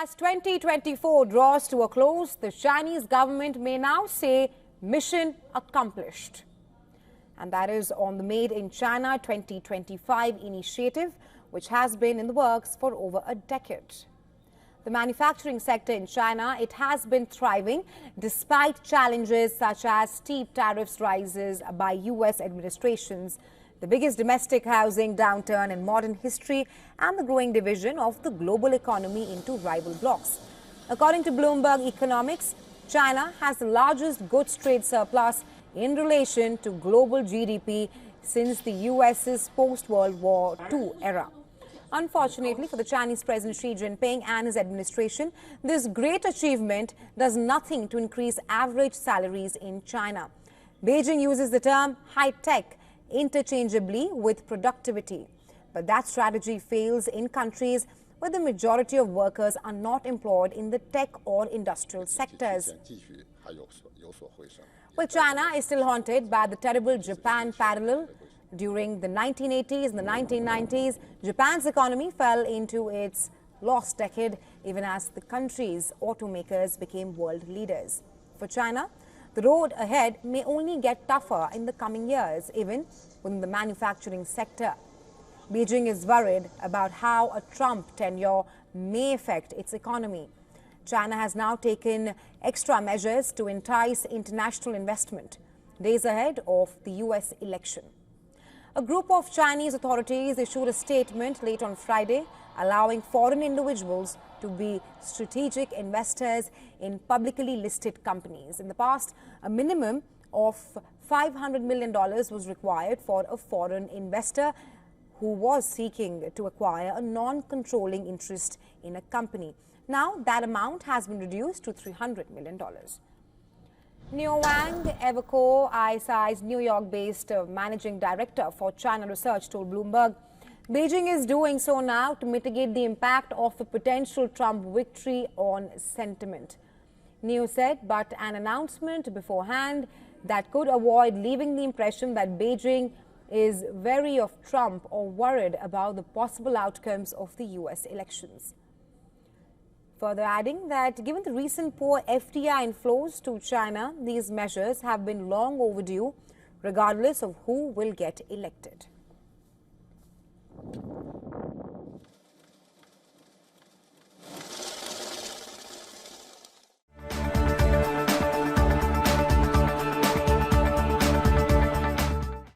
As 2024 draws to a close, the Chinese government may now say mission accomplished. And that is on the Made in China 2025 initiative, which has been in the works for over a decade. The manufacturing sector in China, it has been thriving despite challenges such as steep tariffs rises by US administrations, the biggest domestic housing downturn in modern history, and the growing division of the global economy into rival blocs. According to Bloomberg Economics, China has the largest goods trade surplus in relation to global GDP since the US's post-World War II era. Unfortunately for the Chinese President Xi Jinping and his administration, this great achievement does nothing to increase average salaries in China. Beijing uses the term high-tech interchangeably with productivity. But that strategy fails in countries where the majority of workers are not employed in the tech or industrial sectors. Well, China is still haunted by the terrible Japan parallel. During the 1980s and the 1990s, Japan's economy fell into its lost decade, even as the country's automakers became world leaders. For China, the road ahead may only get tougher in the coming years, even within the manufacturing sector. Beijing is worried about how a Trump tenure may affect its economy. China has now taken extra measures to entice international investment, days ahead of the US election. A group of Chinese authorities issued a statement late on Friday allowing foreign individuals to be strategic investors in publicly listed companies. In the past, a minimum of $500 million was required for a foreign investor who was seeking to acquire a non-controlling interest in a company. Now, that amount has been reduced to $300 million. Neo Wang, Evercore ISI's New York-based managing director for China Research, told Bloomberg, Beijing is doing so now to mitigate the impact of a potential Trump victory on sentiment. Neo said, but an announcement beforehand that could avoid leaving the impression that Beijing is wary of Trump or worried about the possible outcomes of the US elections. Further adding that given the recent poor FDI inflows to China, these measures have been long overdue, regardless of who will get elected.